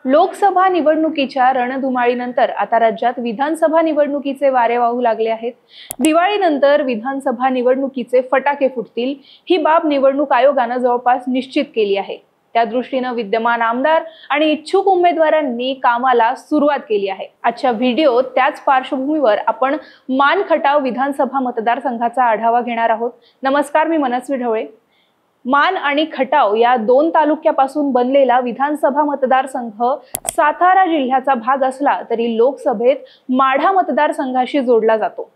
लोकसभा निवडणुकीच्या रणधुमाळीनंतर आता राज्यात विधानसभा निवडणुकीचे वारे वाहू लागले आहेत। दिवाळीनंतर विधानसभा निवडणुकीचे फटाके फुटतील ही बाब निवडणूक आयोगाने जवळपास निश्चित केली आहे। त्या दृष्टीने विद्यमान आमदार आणि इच्छुक उमेदवारांनी कामाला सुरुवात केली आहे। आजच्या व्हिडिओत त्याच पार्श्वभूमीवर आपण मान खटाव विधानसभा मतदारसंघाचा आढावा घेणार आहोत। नमस्कार, मी मनस्वी ढवळे। मान आणि खटाव या दोन तालुक्यापासून बनलेला विधानसभा मतदारसंघ सातारा जिल्ह्याचा भाग असला तरी लोकसभेत माढा मतदारसंघाशी जोडला जातो।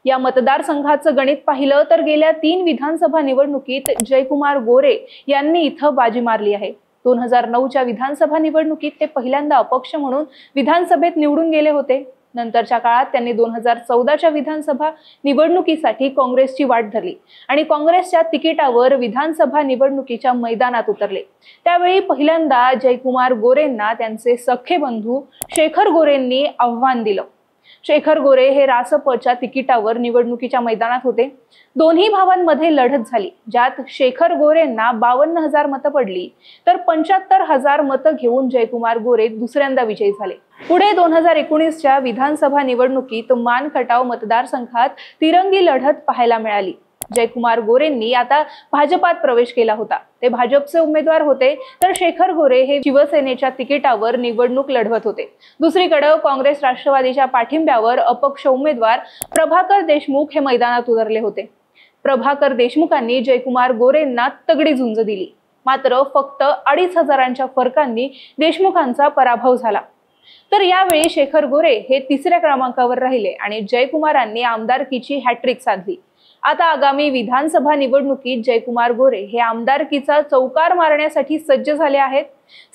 या मतदारसंघाचं गणित पाहिलं तर गेल्या 3 विधानसभा निवडणुकीत जयकुमार गोरे यांनी इथं बाजी मारली आहे। 2009च्या विधानसभा निवडणुकीत ते पहिल्यांदा अपक्ष म्हणून विधानसभेत निवडून गेले होते। नंतरच्या काळात त्यांनी 2014च्या विधानसभा निवडणुकीसाठी काँग्रेसची वाट धरली आणि काँग्रेसच्या तिकिटावर विधानसभा निवडणुकीच्या मैदानात उतरले। त्यावेळी पहिल्यांदा जयकुमार गोरेंना त्यांचे सख्खे बंधू शेखर गोरेंनी आव्हान दिलं। शेखर गोरे हे रासपच्या तिकिटावर निवडणुकीच्या मैदानात होते। दोन्ही भावांमध्ये लढत झाली, ज्यात शेखर गोरेंना 52,000 मतं पडली तर 75,000 मतं घेऊन जयकुमार गोरे दुसऱ्यांदा विजयी झाले। पुढे 2019च्या विधानसभा निवडणुकीत मान खटाव मतदारसंघात तिरंगी लढत पाहायला मिळाली। जयकुमार गोरेंनी आता भाजपात प्रवेश केला होता। ते भाजपचे उमेदवार होते तर शेखर गोरे हे शिवसेनेच्या तिकिटावर निवडणूक लढवत होते। दुसरीकडे काँग्रेस राष्ट्रवादीच्या पाठिंब्यावर अपक्ष उमेदवार प्रभाकर देशमुख हे मैदानात उतरले होते। प्रभाकर देशमुखांनी जयकुमार गोरेंना तगडी झुंज दिली, मात्र फक्त 2,500च्या फरकांनी देशमुखांचा पराभव झाला। तर यावेळी शेखर गोरे हे 3ऱ्या क्रमांकावर राहिले आणि जयकुमारांनी आमदारकीची हॅट्रिक साधली। आता आगामी विधानसभा निवडणुकीत जयकुमार गोरे हे आमदारकीचा चौकार मारण्यासाठी सज्ज झाले आहेत।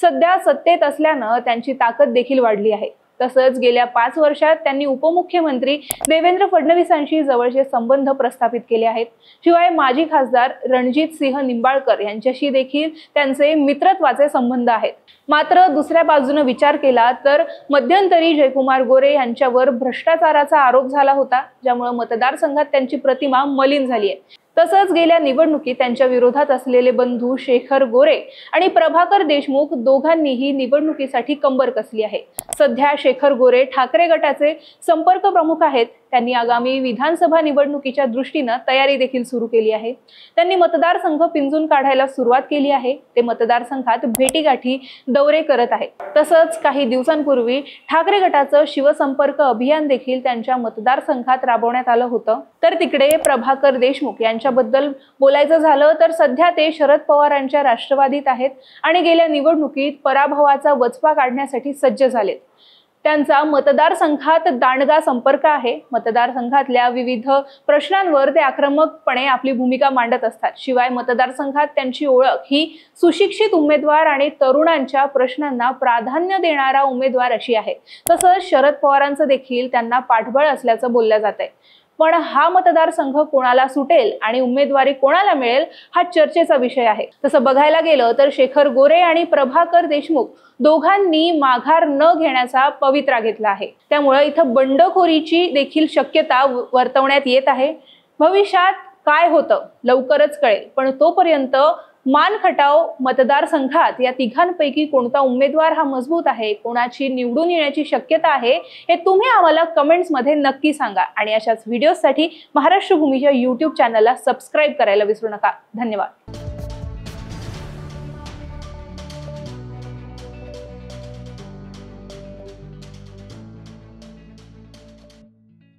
सध्या सत्तेत असल्याने त्यांची ताकद देखील वाढली आहे। तसंच गेल्या 5 वर्षात त्यांनी उपमुख्यमंत्री देवेंद्र फडणवीसांशी जवळचे संबंध प्रस्थापित केले आहेत। शिवाय माजी खासदार रणजित सिंह निंबाळकर यांच्याशी देखील त्यांचे मित्रत्वाचे संबंध आहेत। मात्र दुसऱ्या बाजूने विचार केला तर मध्यंतरी जयकुमार गोरे यांच्यावर भ्रष्टाचाराचा आरोप झाला होता, ज्यामुळे मतदारसंघात त्यांची प्रतिमा मलिन झाली आहे। तसंच गेल्या निवडणुकीत त्यांच्या विरोधात असलेले बंधू शेखर गोरे आणि प्रभाकर देशमुख दोघांनीही निवडणुकीसाठी कंबर कसली आहे। सध्या शेखर गोरे ठाकरे गटाचे संपर्क प्रमुख आहेत। त्यांनी आगामी विधानसभा निवडणुकीच्या दृष्टीने तयारी देखील सुरू केली आहे। त्यांनी मतदारसंघ पिंजून काढायला सुरुवात केली आहे। ते मतदारसंघात भेटीगाठी दौरे करत आहेत। तसंच काही दिवसांपूर्वी ठाकरे गटाचं शिवसंपर्क अभियान देखील त्यांच्या मतदारसंघात राबवण्यात आलं होतं। तर तिकडे प्रभाकर देशमुख यांच्याबद्दल बोलायचं झालं तर सध्या ते शरद पवारांच्या राष्ट्रवादीत आहेत आणि गेल्या निवडणुकीत पराभवाचा वचपा काढण्यासाठी सज्ज झालेत। त्यांचा मतदारसंघात दांडगा संपर्क आहे। मतदारसंघातल्या विविध प्रश्नांवर ते आक्रमकपणे आपली भूमिका मांडत असतात। शिवाय मतदारसंघात त्यांची ओळख ही सुशिक्षित उमेदवार आणि तरुणांच्या प्रश्नांना प्राधान्य देणारा उमेदवार अशी आहे। तसंच शरद पवारांचं देखील त्यांना पाठबळ असल्याचं बोललं जातंय। पण हा मतदारसंघ कोणाला सुटेल आणि उमेदवारी कोणाला मिळेल हा चर्चेचा विषय आहे। तसं बघायला गेलं तर शेखर गोरे आणि प्रभाकर देशमुख दोघांनी माघार न घेण्याचा पवित्रा घेतला आहे। त्यामुळे इथं बंडखोरीची देखील शक्यता वर्तवण्यात येत आहे। भविष्यात काय होतं लवकरच कळेल, पण तोपर्यंत मान खटाव मतदारसंघात या तिघांपैकी कोणता उमेदवार हा मजबूत आहे, कोणाची निवडून येण्याची शक्यता आहे, हे तुम्ही आम्हाला कमेंट्समध्ये नक्की सांगा। आणि अशाच व्हिडिओसाठी महाराष्ट्र भूमीच्या YouTube चॅनलला सबस्क्राईब करायला विसरू नका। धन्यवाद।